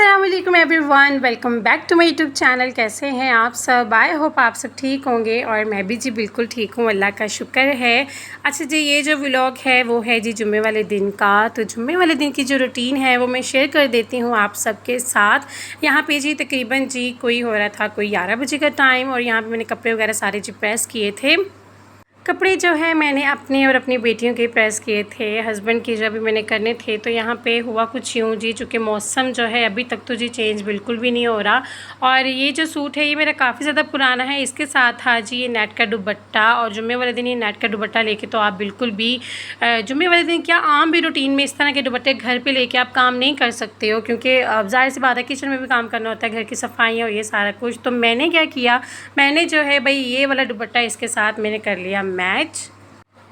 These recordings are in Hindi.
अस्सलामुअलैकुम everyone, welcome back to my YouTube channel. कैसे हैं आप सब? आई होप आप सब ठीक होंगे और मैं भी जी बिल्कुल ठीक हूँ, अल्लाह का शुक्र है। अच्छा जी, ये जो व्लॉग है वो है जी जुम्मे वाले दिन का। तो जुम्मे वाले दिन की जो रूटीन है वो मैं शेयर कर देती हूँ आप सबके साथ। यहाँ पे जी तकरीबन जी कोई हो रहा था कोई 11 बजे का टाइम, और यहाँ पर मैंने कपड़े वगैरह सारे जी प्रेस किए थे। कपड़े जो है मैंने अपने और अपनी बेटियों के प्रेस किए थे, हस्बैंड की जो भी मैंने करने थे। तो यहाँ पे हुआ कुछ यूँ जी, चूँकि मौसम जो है अभी तक तो जी चेंज बिल्कुल भी नहीं हो रहा। और ये जो सूट है ये मेरा काफ़ी ज़्यादा पुराना है। इसके साथ था जी ये नेट का दुपट्टा, और जुम्मे वाले दिन ये नेट का दुपट्टा लेके तो आप बिल्कुल भी जुम्मे वाले दिन क्या आम भी रूटीन में इस तरह के दुपट्टे घर पर लेके आप काम नहीं कर सकते हो, क्योंकि ज़ाहिर सी बात है किचन में भी काम करना होता है, घर की सफाइयाँ और ये सारा कुछ। तो मैंने क्या किया, मैंने जो है भाई ये वाला दुपट्टा इसके साथ मैंने कर लिया मैच।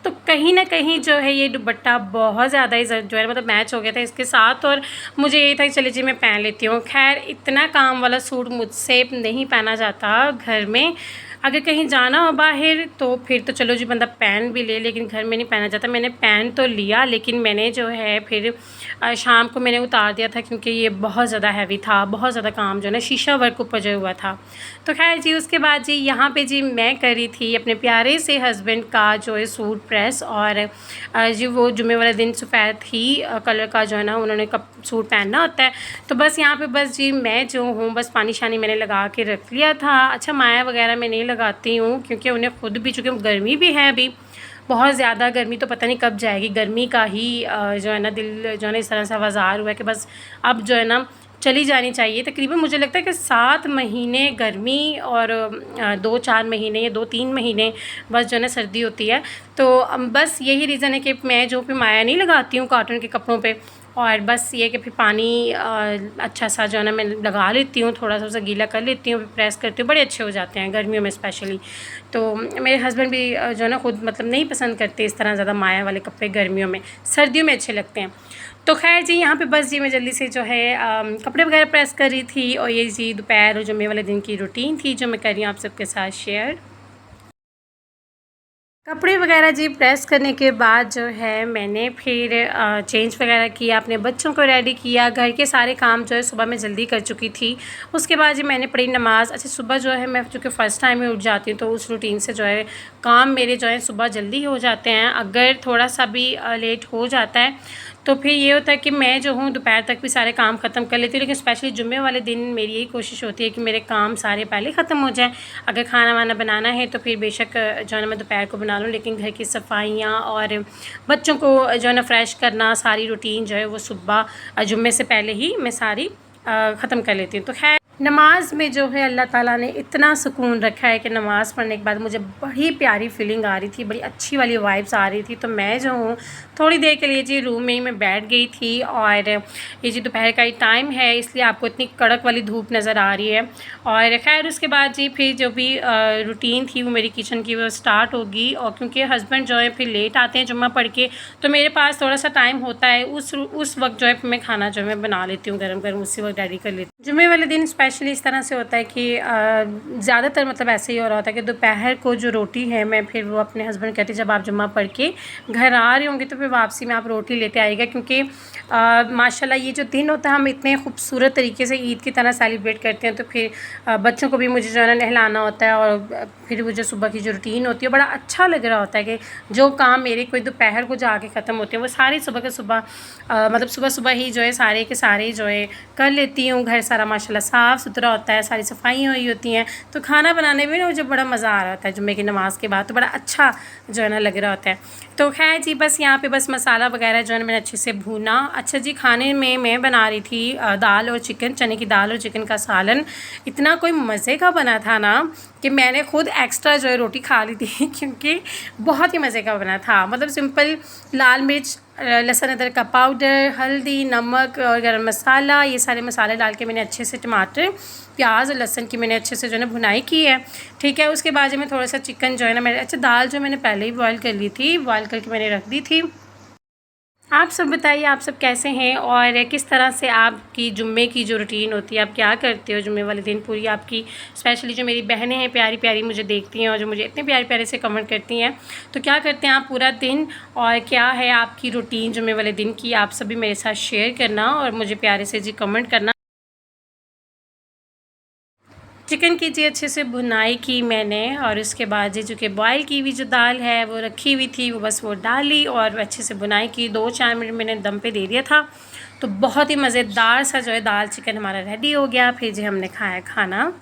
तो कहीं ना कहीं जो है ये दुपट्टा बहुत ज़्यादा ही जो है मतलब मैच हो गया था इसके साथ, और मुझे ये था कि चलिए जी मैं पहन लेती हूँ। खैर इतना काम वाला सूट मुझसे नहीं पहना जाता घर में। अगर कहीं जाना हो बाहर तो फिर तो चलो जी बंदा पहन भी ले, लेकिन घर में नहीं पहना जाता। मैंने पहन तो लिया, लेकिन मैंने जो है फिर शाम को मैंने उतार दिया था, क्योंकि ये बहुत ज़्यादा हैवी था, बहुत ज़्यादा काम जो है ना शीशा वर्क ऊपर जो हुआ था। तो खैर जी उसके बाद जी यहाँ पे जी मैं कर रही थी अपने प्यारे से हस्बैंड का जो है सूट प्रेस। और जी वो जुम्मे वाले दिन सफ़ेद ही कलर का जो है ना उन्होंने सूट पहनना होता है। तो बस यहाँ पे बस जी मैं जो हूँ बस पानी शानी मैंने लगा के रख लिया था। अच्छा माया वगैरह मैं नहीं लगाती हूँ, क्योंकि उन्हें ख़ुद भी, चूँकि गर्मी भी है अभी बहुत ज़्यादा, गर्मी तो पता नहीं कब जाएगी। गर्मी का ही जो है ना दिल जो है ना इस तरह से आवाज़ार हुआ है कि बस अब जो है ना चली जानी चाहिए। तकरीबन मुझे लगता है कि 7 महीने गर्मी और 2-4 महीने या 2-3 महीने बस जो है ना सर्दी होती है। तो बस यही रीज़न है कि मैं जो भी माया नहीं लगाती हूँ कॉटन के कपड़ों पे, और बस ये कि फिर पानी अच्छा सा जो है ना मैं लगा लेती हूँ, थोड़ा सा उसे गीला कर लेती हूँ, फिर प्रेस करती हूँ, बड़े अच्छे हो जाते हैं गर्मियों में स्पेशली। तो मेरे हस्बैंड भी जो है ना खुद मतलब नहीं पसंद करते इस तरह ज़्यादा माया वाले कपड़े गर्मियों में, सर्दियों में अच्छे लगते हैं। तो खैर जी यहाँ पे बस जी मैं जल्दी से जो है कपड़े वगैरह प्रेस कर रही थी, और ये जी दोपहर और जुम्मे वाले दिन की रूटीन थी जो मैं कर रही हूँ आप सबके साथ शेयर। कपड़े वगैरह जी प्रेस करने के बाद जो है मैंने फिर चेंज वगैरह किया, अपने बच्चों को रेडी किया, घर के सारे काम जो है सुबह मैं जल्दी कर चुकी थी। उसके बाद जी मैंने पढ़ी नमाज़। अच्छा सुबह जो है मैं चूँकि फ़र्स्ट टाइम ही उठ जाती हूँ, तो उस रूटीन से जो है काम मेरे जो है सुबह जल्दी हो जाते हैं। अगर थोड़ा सा भी लेट हो जाता है तो फिर ये होता है कि मैं जो हूँ दोपहर तक भी सारे काम ख़त्म कर लेती हूँ। लेकिन स्पेशली जुम्मे वाले दिन मेरी यही कोशिश होती है कि मेरे काम सारे पहले ख़त्म हो जाएँ। अगर खाना वाना बनाना है तो फिर बेशक जो है ना मैं दोपहर को बना लूँ, लेकिन घर की सफाइयाँ और बच्चों को जो है ना फ्रेश करना, सारी रूटीन जो है वो सुबह जुम्मे से पहले ही मैं सारी ख़त्म कर लेती हूँ। तो खैर नमाज़ में जो है अल्लाह ताला ने इतना सुकून रखा है कि नमाज़ पढ़ने के बाद मुझे बड़ी प्यारी फीलिंग आ रही थी, बड़ी अच्छी वाली वाइब्स आ रही थी। तो मैं जो हूँ थोड़ी देर के लिए जी रूम में ही मैं बैठ गई थी, और ये जी दोपहर का ही टाइम है इसलिए आपको इतनी कड़क वाली धूप नज़र आ रही है। और खैर उसके बाद जी फिर जो भी रूटीन थी वो मेरी किचन की वो स्टार्ट होगी। और क्योंकि हस्बैंड जो है फिर लेट आते हैं जुम्मा पढ़ के, तो मेरे पास थोड़ा सा टाइम होता है, उस वक्त जो है मैं खाना जो है मैं बना लेती हूँ, गर्म गर्म उसी वक्त रेडी कर लेती हूँ। जुम्मे वाले दिन स्पेशली इस तरह से होता है कि ज़्यादातर मतलब ऐसे ही हो रहा होता है कि दोपहर को जो रोटी है मैं फिर वो अपने हस्बैंड कहते जब आप जुम्मा पढ़ के घर आ रहे होंगे तो फिर वापसी में आप रोटी लेते आएगा, क्योंकि माशाल्लाह ये जो दिन होता है हम इतने खूबसूरत तरीके से ईद की तरह सेलिब्रेट करते हैं। तो फिर बच्चों को भी मुझे जो है ना नहलाना होता है, और फिर वो जो सुबह की जो रूटीन होती है बड़ा अच्छा लग रहा होता है कि जो काम मेरे कोई दोपहर को जाके ख़त्म होते हैं वो सारे सुबह के सुबह मतलब सुबह सुबह ही जो है सारे के सारे जो है कर लेती हूँ। घर सारा माशाल्लाह साफ़ सुथरा होता है, सारी सफाइयाँ हुई होती हैं। तो खाना बनाने में ना मुझे बड़ा मज़ा आ रहा होता है जुम्मे की नमाज़ के बाद, तो बड़ा अच्छा जो है ना लग रहा होता है। तो खैर जी बस यहाँ पे बस मसाला वगैरह जो है मैंने अच्छे से भूना। अच्छा जी खाने में मैं बना रही थी दाल और चिकन, चने की दाल और चिकन का सालन। इतना कोई मज़े का बना था ना कि मैंने खुद एक्स्ट्रा जो है रोटी खा ली थी क्योंकि बहुत ही मज़े का बना था। मतलब सिंपल लाल मिर्च, लहसुन अदरक का पाउडर, हल्दी, नमक और गरम मसाला, ये सारे मसाले डाल के मैंने अच्छे से टमाटर, प्याज और लहसुन की मैंने अच्छे से जो है ना भुनाई की है। ठीक है, उसके बाद जो मैं थोड़ा सा चिकन जो है ना मैंने अच्छा दाल जो मैंने पहले ही बॉयल कर ली थी, बॉयल करके मैंने रख दी थी। आप सब बताइए आप सब कैसे हैं और किस तरह से आपकी जुम्मे की जो रूटीन होती है, आप क्या करते हो जुम्मे वाले दिन पूरी आपकी। स्पेशली जो मेरी बहनें हैं प्यारी प्यारी मुझे देखती हैं और जो मुझे इतने प्यारे प्यारे से कमेंट करती हैं, तो क्या करते हैं आप पूरा दिन और क्या है आपकी रूटीन जुम्मे वाले दिन की, आप सभी मेरे साथ शेयर करना और मुझे प्यारे से जी कमेंट करना। चिकन की जी अच्छे से भुनाई की मैंने और उसके बाद जी जो कि बॉयल की हुई जो दाल है वो रखी हुई थी, वो बस वो डाली और अच्छे से भुनाई की। 2-4 मिनट मैंने दम पे दे दिया था, तो बहुत ही मज़ेदार सा जो है दाल चिकन हमारा रेडी हो गया। फिर जी हमने खाया खाना।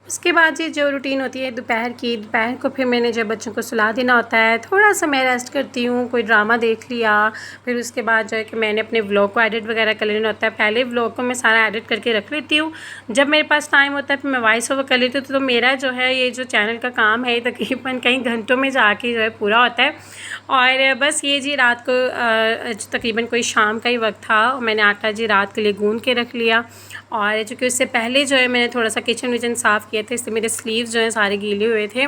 उसके बाद ये जो रूटीन होती है दोपहर की, दोपहर को फिर मैंने जब बच्चों को सुला देना होता है, थोड़ा सा मैं रेस्ट करती हूँ, कोई ड्रामा देख लिया। फिर उसके बाद जो है कि मैंने अपने व्लॉग को एडिट वगैरह कर लेना होता है। पहले व्लॉग को मैं सारा एडिट करके रख लेती हूँ, जब मेरे पास टाइम होता है फिर मैं वॉइस ओवर कर लेती हूँ। तो मेरा जो है ये जो चैनल का काम है तकरीबन कई घंटों में जाके जो है पूरा होता है। और बस ये जी रात को तकरीबन कोई शाम का ही वक्त था, मैंने आटा जी रात के लिए गूँध के रख लिया। और चूँकि उससे पहले जो है मैंने थोड़ा सा किचन विचन साफ़ किए थे, इससे मेरे स्लीव्स जो हैं सारे गीले हुए थे।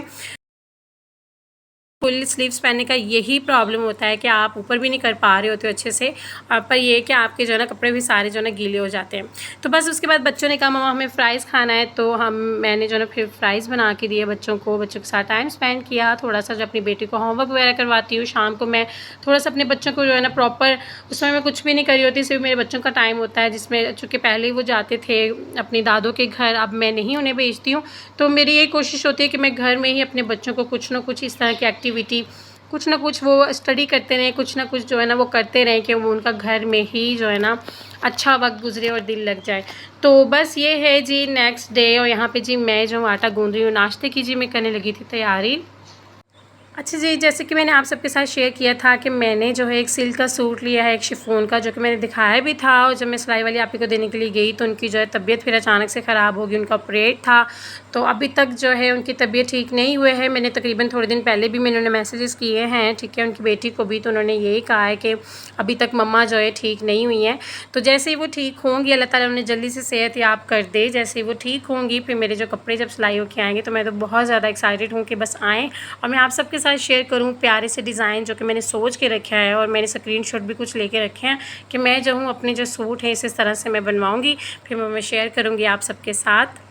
फुल स्लीव्स पहनने का यही प्रॉब्लम होता है कि आप ऊपर भी नहीं कर पा रहे होते हो अच्छे से, और पर ये है कि आपके जो है ना कपड़े भी सारे जो है ना गीले हो जाते हैं। तो बस उसके बाद बच्चों ने कहा मम्मा हमें फ़्राइज़ खाना है, तो मैंने जो है ना फिर फ़्राइज़ बना के दिए बच्चों के साथ टाइम स्पेंड किया। थोड़ा सा जो अपनी बेटी को होमवर्क वगैरह करवाती हूँ, शाम को मैं थोड़ा सा अपने बच्चों को जो है ना प्रॉपर, उसमें मैं कुछ भी नहीं करी होती, सिर्फ मेरे बच्चों का टाइम होता है, जिसमें चूँकि पहले वो जाते थे अपनी दादों के घर, अब मैं नहीं उन्हें भेजती हूँ। तो मेरी यही कोशिश होती है कि मैं घर में ही अपने बच्चों को कुछ ना कुछ इस तरह की एक्टिविटी, कुछ ना कुछ वो स्टडी करते रहें, कुछ ना कुछ जो है ना वो करते रहें कि वो उनका घर में ही जो है ना अच्छा वक्त गुजरे और दिल लग जाए। तो बस ये है जी नेक्स्ट डे, और यहाँ पे जी मैं जो आटा गूँध रही हूँ नाश्ते की, जी मैं करने लगी थी तैयारी। अच्छा जी, जैसे कि मैंने आप सबके साथ शेयर किया था कि मैंने जो है एक सिल्क का सूट लिया है, एक शिफॉन का, जो कि मैंने दिखाया भी था। और जब मैं सिलाई वाली आपी को देने के लिए गई तो उनकी जो है तबीयत फिर अचानक से ख़राब हो गई, उनका ऑपरेट था, तो अभी तक जो है उनकी तबीयत ठीक नहीं हुए है। मैंने तकरीबन थोड़े दिन पहले भी मैंने उन्हें मैसेजेस किए हैं, ठीक है, उनकी बेटी को भी, तो उन्होंने यही कहा है कि अभी तक मम्मा जो है ठीक नहीं हुई हैं। तो जैसे ही वो ठीक होंगी, अल्लाह ताला उन्हें जल्दी से सेहत याब कर दे, जैसे ही वो ठीक होंगी फिर मेरे जो कपड़े जब सिलाई होके आएँगे तो मैं तो बहुत ज़्यादा एक्साइटेड हूँ कि बस आएँ और मैं आप सबके साथ शेयर करूँ प्यारे से डिज़ाइन जो कि मैंने सोच के रखा है। और मैंने स्क्रीनशॉट भी कुछ लेके रखे हैं कि मैं जो हूँ अपने जो सूट हैं इस तरह से मैं बनवाऊँगी, फिर मैं शेयर करूँगी आप सबके साथ।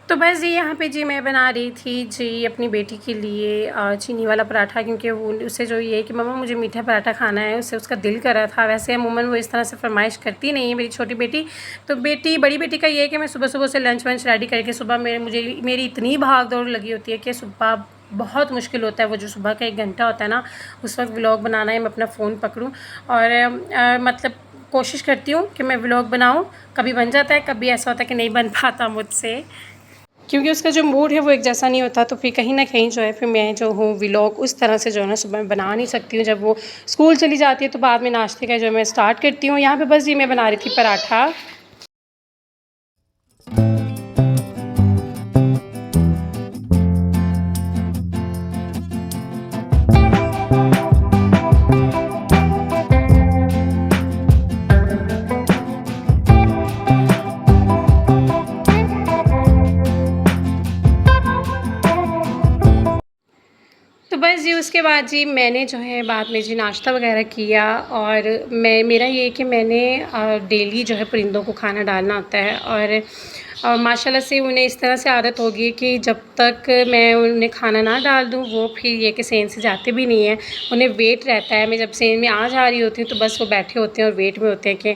तो बस जी यहाँ पे जी मैं बना रही थी जी अपनी बेटी के लिए चीनी वाला पराठा, क्योंकि वो उसे जो ये है कि मम्मा मुझे मीठा पराठा खाना है, उससे उसका दिल कर रहा था। वैसे अमूमन वो इस तरह से फरमाइश करती नहीं है मेरी छोटी बेटी। तो बड़ी बेटी का ये है कि मैं सुबह से लंच वंच रेडी करके, सुबह मेरी इतनी भाग दौड़ लगी होती है कि सुबह बहुत मुश्किल होता है, वो जो सुबह का 1 घंटा होता है ना, उस वक्त व्लॉग बनाना है, मैं अपना फ़ोन पकड़ूँ और मतलब कोशिश करती हूँ कि मैं व्लॉग बनाऊँ। कभी बन जाता है, कभी ऐसा होता है कि नहीं बन पाता मुझसे, क्योंकि उसका जो मूड है वो एक जैसा नहीं होता। तो फिर कहीं न कहीं जो है फिर मैं जो हूँ व्लॉग उस तरह से जो है ना सुबह बना नहीं सकती हूँ। जब वो स्कूल चली जाती है तो बाद में नाश्ते का जो है मैं स्टार्ट करती हूँ। यहाँ पे बस ये मैं बना रही थी पराठा। तो बस जी उसके बाद जी मैंने जो है बाद में जी नाश्ता वगैरह किया। और मेरा ये है कि मैंने डेली जो है परिंदों को खाना डालना होता है, और माशाल्लाह से उन्हें इस तरह से आदत हो गई कि जब तक मैं उन्हें खाना ना डाल दूँ वो फिर ये कि सेंध से जाते भी नहीं हैं। उन्हें वेट रहता है, मैं जब सेंध में आ जा रही होती हूँ तो बस वो बैठे होते हैं और वेट में होते हैं कि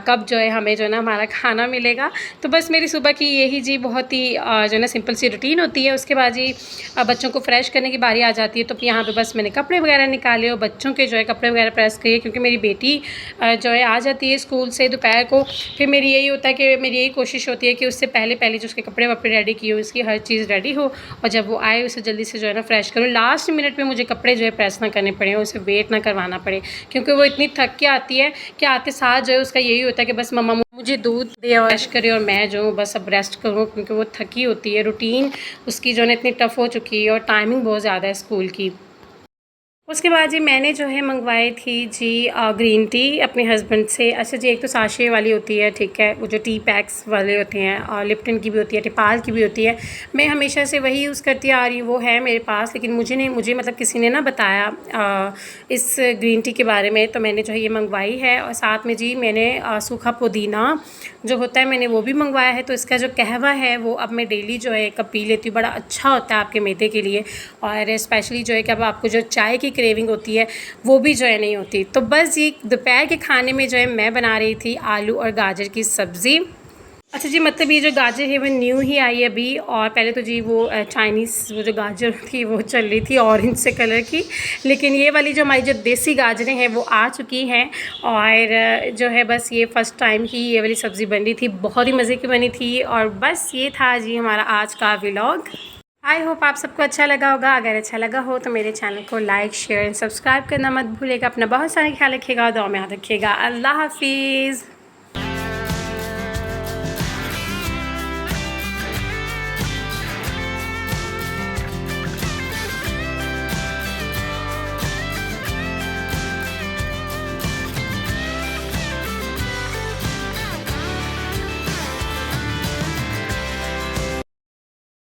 कब जो है हमें जो है ना हमारा खाना मिलेगा। तो बस मेरी सुबह की यही जी बहुत ही जो है ना सिंपल सी रूटीन होती है। उसके बाद जी बच्चों को फ्रेश करने की बारी आ जाती है, तो यहाँ पे बस मैंने कपड़े वगैरह निकाले और बच्चों के जो है कपड़े वगैरह प्रेस किए, क्योंकि मेरी बेटी जो है आ जाती है स्कूल से दोपहर को। फिर मेरी यही होता है कि मेरी यही कोशिश होती है कि उससे उससे पहले पहले जो उसके कपड़े वपड़े रेडी किए हो, इसकी हर चीज़ रेडी हो, और जब वो आए उसे जल्दी से जो है ना फ्रेश करूँ। लास्ट मिनट में मुझे कपड़े जो है प्रेस ना करने पड़े और उसे वेट ना करवाना पड़े, क्योंकि वो इतनी थक के आती है कि आते साथ जो है उसका यही होता है कि बस मम्मा मुझे दूध दे और रेस्ट करे और मैं जो बस अब रेस्ट करूँ, क्योंकि वो थकी होती है। रूटीन उसकी जो है इतनी टफ हो चुकी है और टाइमिंग बहुत ज़्यादा है स्कूल की। उसके बाद जी मैंने जो है मंगवाई थी जी ग्रीन टी अपने हस्बैंड से। अच्छा जी, एक तो साशे वाली होती है, ठीक है, वो जो टी पैक्स वाले होते हैं, और लिप्टन की भी होती है, टिपाल की भी होती है। मैं हमेशा से वही यूज़ करती आ रही हूँ, वो है मेरे पास, लेकिन मुझे मतलब किसी ने ना बताया इस ग्रीन टी के बारे में, तो मैंने जो है ये मंगवाई है। और साथ में जी मैंने सूखा पुदीना जो होता है मैंने वो भी मंगवाया है। तो इसका जो कहवा है वो अब मैं डेली जो है एक कप पी लेती हूँ, बड़ा अच्छा होता है आपके मैदे के लिए। और स्पेशली जो है कि अब आपको जो चाय की क्रेविंग होती है वो भी जो है नहीं होती। तो बस ये दोपहर के खाने में जो है मैं बना रही थी आलू और गाजर की सब्ज़ी। अच्छा जी, मतलब ये जो गाजर है वो न्यू ही आई है अभी, और पहले तो जी वो चाइनीज़ वो जो गाजर थी वो चल रही थी ऑरेंज से कलर की, लेकिन ये वाली जो हमारी जो देसी गाजरें हैं वो आ चुकी हैं। और जो है बस ये फ़र्स्ट टाइम ही ये वाली सब्ज़ी बन रही थी, बहुत ही मज़े की बनी थी। और बस ये था जी हमारा आज का व्लॉग। आई होप आप सबको अच्छा लगा होगा। अगर अच्छा लगा हो तो मेरे चैनल को लाइक शेयर एंड सब्सक्राइब करना मत भूलिएगा। अपना बहुत सारा ख्याल रखिएगा और दुआ में याद रखिएगा। अल्लाह हाफिज़।